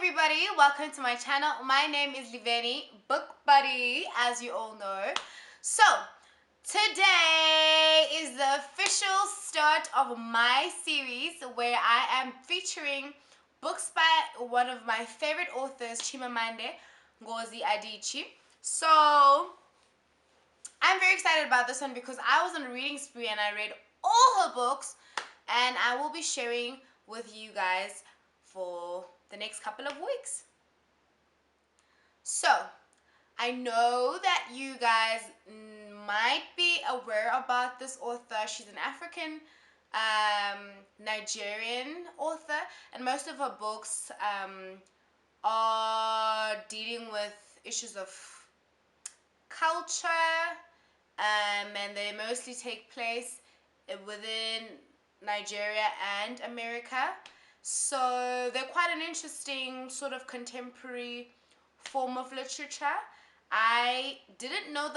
everybody, welcome to my channel. My name is Liveni, book buddy, as you all know. So today is the official start of my series where I am featuring books by one of my favorite authors, Chimamanda Adichie. So I'm very excited about this one because I was on a reading spree and I read all her books, and I will be sharing with you guys for the next couple of weeks. So I know that you guys might be aware about this author. She's an African Nigerian author, and most of her books are dealing with issues of culture, and they mostly take place within Nigeria and America. So they're quite an interesting sort of contemporary form of literature. I didn't know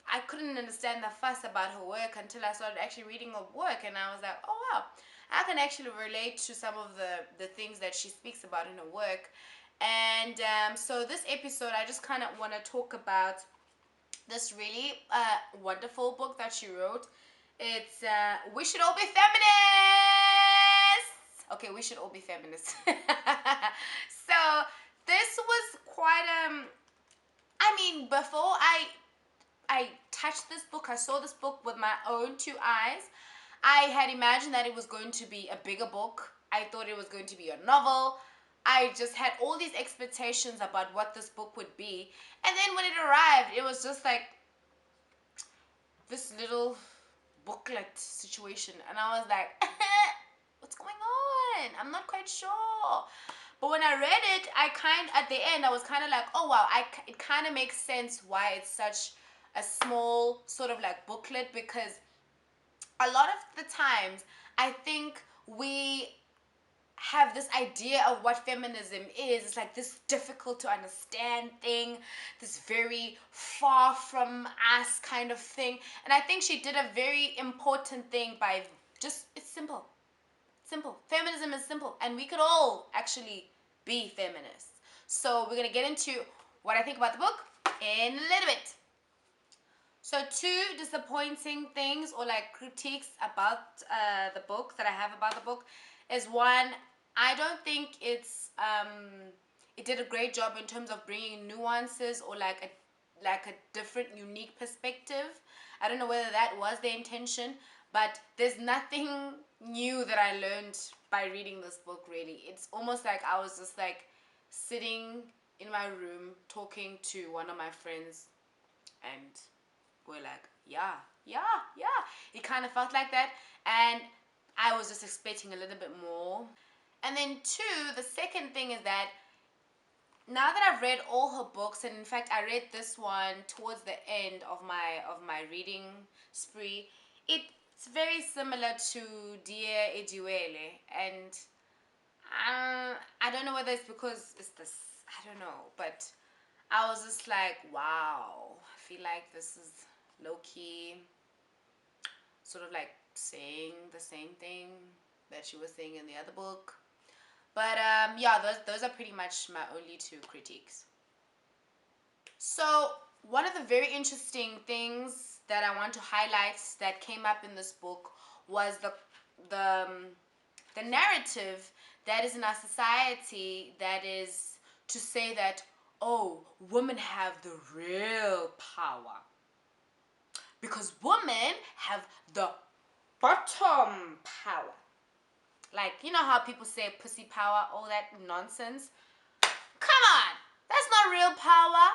I couldn't understand the fuss about her work until I started actually reading her work, and I was like, oh wow, I can actually relate to some of the things that she speaks about in her work. And so this episode, I just kind of want to talk about this really wonderful book that she wrote. It's We Should All Be Feminists. Okay, we should all be feminists. So this was quite I mean, before I touched this book, I saw this book with my own two eyes. I had imagined that it was going to be a bigger book. I thought it was going to be a novel. I just had all these expectations about what this book would be. And then when it arrived, it was just like this little booklet situation. And I was like, what's going on? I'm not quite sure. But when I read it, at the end, I was kind of like, oh wow, it kind of makes sense why it's such a small sort of like booklet, because a lot of the times I think we have this idea of what feminism is. It's like this difficult to understand thing, this very far from us kind of thing. And I think she did a very important thing by just, it's simple. Simple. Feminism is simple, and we could all actually be feminists. So we're going to get into what I think about the book in a little bit. So two disappointing things or like critiques about the book that I have about the book is, one, I don't think it did a great job in terms of bringing nuances or like a different, unique perspective. I don't know whether that was the intention, but there's nothing new that I learned by reading this book, really. It's almost like I was just like sitting in my room talking to one of my friends, and we're like, yeah. It kind of felt like that, and I was just expecting a little bit more. And then two, the second thing is that now that I've read all her books, and in fact I read this one towards the end of my reading spree, it's very similar to Dear Ediwele, and I don't know whether it's because it's this, I don't know, but I was just like, wow, I feel like this is low-key sort of like saying the same thing that she was saying in the other book. But yeah, those are pretty much my only two critiques. So one of the very interesting things that I want to highlight that came up in this book was the narrative that is in our society, that is to say that, oh, women have the real power because women have the bottom power. Like, you know how people say pussy power, all that nonsense? Come on! That's not real power.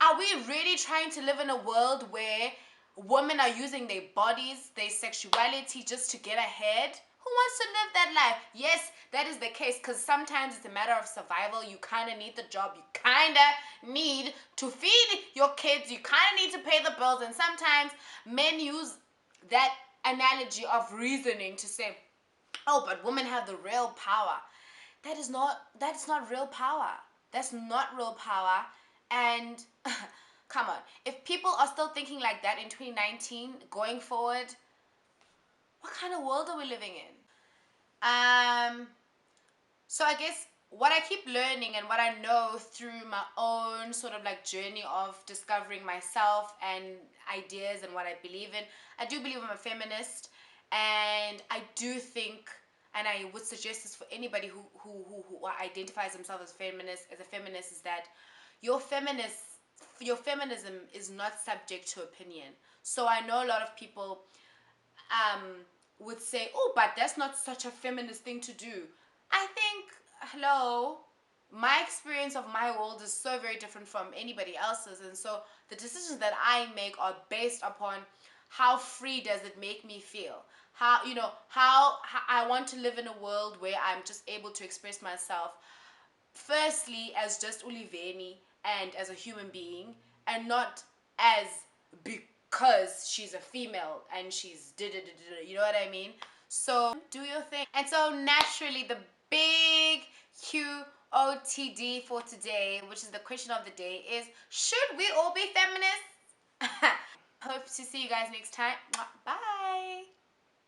Are we really trying to live in a world where women are using their bodies, their sexuality just to get ahead? Who wants to live that life? Yes, that is the case, because sometimes it's a matter of survival. You kind of need the job. You kind of need to feed your kids. You kind of need to pay the bills. And sometimes men use that analogy of reasoning to say, oh, but women have the real power. That's not real power. That's not real power. And come on, if people are still thinking like that in 2019 going forward, what kind of world are we living in? So I guess what I keep learning and what I know through my own sort of like journey of discovering myself and ideas and what I believe in, I do believe I'm a feminist, and I do think, and I would suggest this for anybody who identifies themselves as a feminist, is that your feminist your feminism is not subject to opinion. So I know a lot of people um, would say, oh, but that's not such a feminist thing to do. I think, hello, my experience of my world is so very different from anybody else's. And so the decisions that I make are based upon how free does it make me feel? How, how I want to live in a world where I'm just able to express myself firstly as just Uliveni and as a human being, and not as because she's a female and she's you know what I mean? So do your thing. And so naturally the big QOTD for today, which is the question of the day, is should we all be feminists? Hope to see you guys next time. Bye.